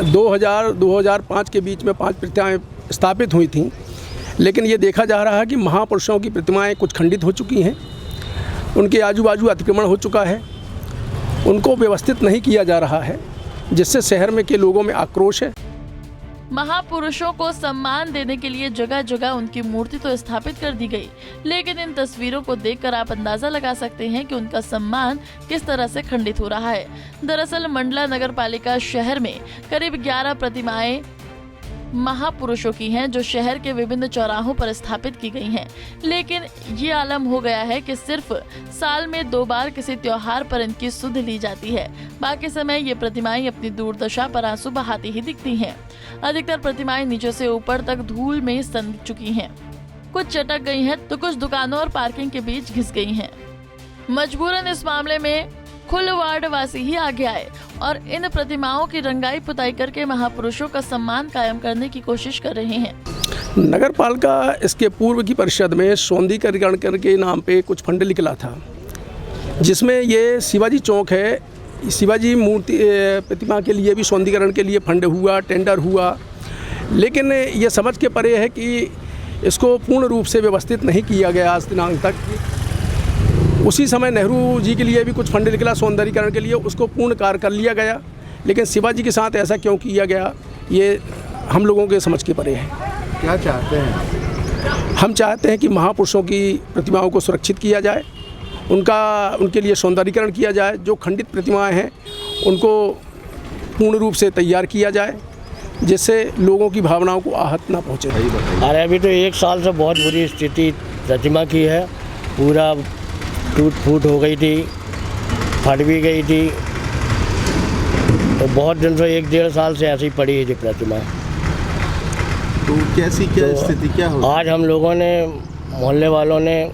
2000-2005 के बीच में 5 प्रतिमाएँ स्थापित हुई थीं, लेकिन ये देखा जा रहा है कि महापुरुषों की प्रतिमाएँ कुछ खंडित हो चुकी हैं, उनके आजू बाजू अतिक्रमण हो चुका है, उनको व्यवस्थित नहीं किया जा रहा है, जिससे शहर में के लोगों में आक्रोश है। महापुरुषों को सम्मान देने के लिए जगह जगह उनकी मूर्ति तो स्थापित कर दी गई, लेकिन इन तस्वीरों को देखकर आप अंदाजा लगा सकते हैं कि उनका सम्मान किस तरह से खंडित हो रहा है। दरअसल मंडला नगर पालिका शहर में करीब 11 प्रतिमाएं महापुरुषों की हैं, जो शहर के विभिन्न चौराहों पर स्थापित की गई हैं। लेकिन ये आलम हो गया है कि सिर्फ साल में 2 बार किसी त्योहार पर इनकी सुध ली जाती है। बाकी समय ये प्रतिमाएं अपनी दुर्दशा पर आंसू बहाती ही दिखती हैं। अधिकतर प्रतिमाएं नीचे से ऊपर तक धूल में सन चुकी हैं, कुछ चटक गई हैं तो कुछ दुकानों और पार्किंग के बीच घिस गई हैं। मजबूरन इस मामले में खुल वार्ड वासी ही आगे आए और इन प्रतिमाओं की रंगाई पुताई करके महापुरुषों का सम्मान कायम करने की कोशिश कर रहे हैं। नगर पालिका इसके पूर्व की परिषद में सौंदर्यीकरण के नाम पे कुछ फंड निकला था, जिसमें ये शिवाजी चौक है, शिवाजी मूर्ति प्रतिमा के लिए भी सौंदर्यीकरण के लिए फंड हुआ, टेंडर हुआ, लेकिन ये समझ के परे है कि इसको पूर्ण रूप से व्यवस्थित नहीं किया गया आज दिनांक तक। उसी समय नेहरू जी के लिए भी कुछ फंड निकला सौंदर्यीकरण के लिए, उसको पूर्ण कार्य कर लिया गया, लेकिन शिवाजी के साथ ऐसा क्यों किया गया, ये हम लोगों के समझ के परे है। क्या चाहते हैं? हम चाहते हैं कि महापुरुषों की प्रतिमाओं को सुरक्षित किया जाए, उनके लिए सौंदर्यीकरण किया जाए, जो खंडित प्रतिमाएं हैं उनको पूर्ण रूप से तैयार किया जाए, जिससे लोगों की भावनाओं को आहत ना पहुँचे। अरे अभी तो 1 साल से बहुत बुरी स्थिति प्रतिमा की है, पूरा टूट फूट हो गई थी, फट भी गई थी, तो बहुत दिन से 1-1.5 साल से ऐसी पड़ी है जो प्रतिमा। तो कैसी क्या स्थिति क्या हो? आज हम लोगों ने, मोहल्ले वालों ने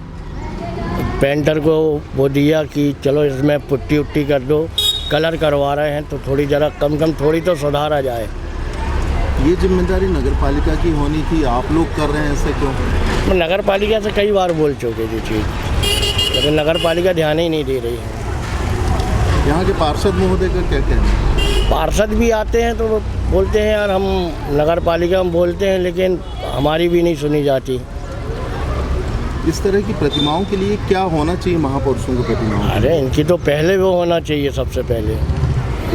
पेंटर को वो दिया कि चलो इसमें पुट्टी उट्टी कर दो, कलर करवा रहे हैं तो थोड़ी जरा कम थोड़ी तो सुधार आ जाए। ये जिम्मेदारी नगर पालिका की होनी थी, आप लोग कर रहे हैं, ऐसा क्यों? मैं नगर पालिका से कई बार बोल चुके थे चीज़, लेकिन नगर पालिका ध्यान ही नहीं दे रही है। यहाँ के पार्षद महोदय का क्या कहना है? पार्षद भी आते हैं तो बोलते हैं यार हम नगर पालिका में बोलते हैं, लेकिन हमारी भी नहीं सुनी जाती। इस तरह की प्रतिमाओं के लिए क्या होना चाहिए महापुरुषों की प्रतिमाओं? अरे इनकी तो पहले वो होना चाहिए, सबसे पहले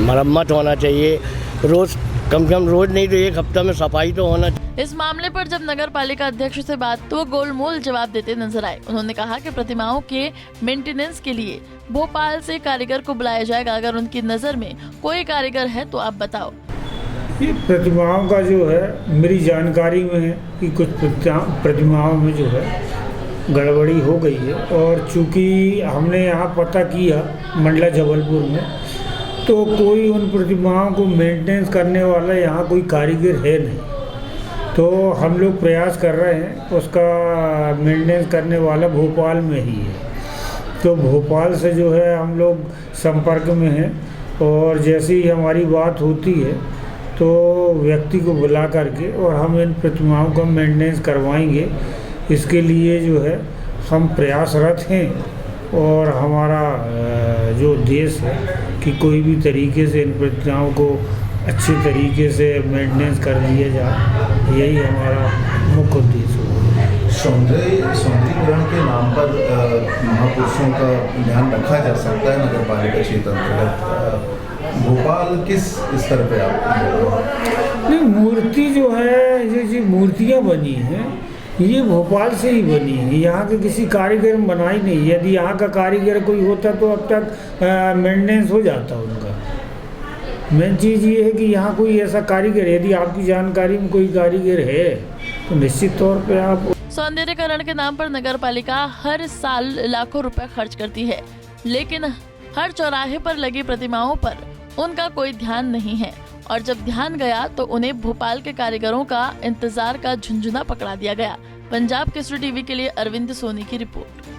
मरम्मत होना चाहिए, रोज़ कम से कम रोज नहीं तो 1 हफ्ता में सफाई तो होना चाहिए। इस मामले पर जब नगर पालिका अध्यक्ष से बात तो वो गोलमोल जवाब देते नजर आए। उन्होंने कहा कि प्रतिमाओं के मेंटेनेंस के लिए भोपाल से कारीगर को बुलाया जाएगा। अगर उनकी नजर में कोई कारीगर है तो आप बताओ। ये प्रतिमाओं का जो है मेरी जानकारी में है कि कुछ प्रतिमाओं में जो है गड़बड़ी हो गई है, और चूँकि हमने यहाँ पता किया मंडला जबलपुर में, तो कोई उन प्रतिमाओं को मेंटेनेंस करने वाला यहाँ कोई कारीगर है नहीं। तो हम लोग प्रयास कर रहे हैं, उसका मेंटेनेंस करने वाला भोपाल में ही है। तो भोपाल से जो है हम लोग संपर्क में हैं, और जैसे ही हमारी बात होती है तो व्यक्ति को बुला करके और हम इन प्रतिमाओं का मेंटेनेंस करवाएंगे। इसके लिए जो है हम प्रयासरत हैं, और हमारा जो देश है कि कोई भी तरीके से इन प्रतिमाओं को अच्छे तरीके से मेंटेनेंस कर लिया जाए, यही हमारा मुख्य उद्देश्य है। सौंदर्यीकरण के नाम पर महापुरुषों का ध्यान रखा जा सकता है नगर पालिका क्षेत्र अंतर्गत। भोपाल किस स्तर पे आप? नहीं, मूर्ति जो है, ये जो मूर्तियाँ बनी हैं ये भोपाल से ही बनी है, यहाँ के किसी कारीगर ने बनाई नहीं। यदि यहाँ का कारीगर कोई होता तो अब तक मेंटेनेंस हो जाता उनका। मेन चीज़ ये है कि यहाँ कोई ऐसा कारीगर, यदि आपकी जानकारी में कोई कारीगर है तो निश्चित तौर पे आप। सौंदर्यीकरण के नाम पर नगर पालिका हर साल लाखों रुपए खर्च करती है, लेकिन हर चौराहे पर लगी प्रतिमाओं पर उनका कोई ध्यान नहीं है, और जब ध्यान गया तो उन्हें भोपाल के कारीगरों का इंतजार का झुंझुना पकड़ा दिया गया। पंजाब केसरी टीवी के लिए अरविंद सोनी की रिपोर्ट।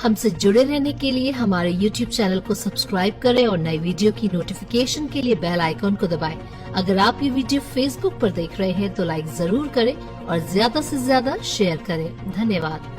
हमसे जुड़े रहने के लिए हमारे YouTube चैनल को सब्सक्राइब करें और नई वीडियो की नोटिफिकेशन के लिए बेल आइकॉन को दबाएं। अगर आप ये वीडियो Facebook पर देख रहे हैं तो लाइक जरूर करें और ज्यादा से ज्यादा शेयर करें। धन्यवाद।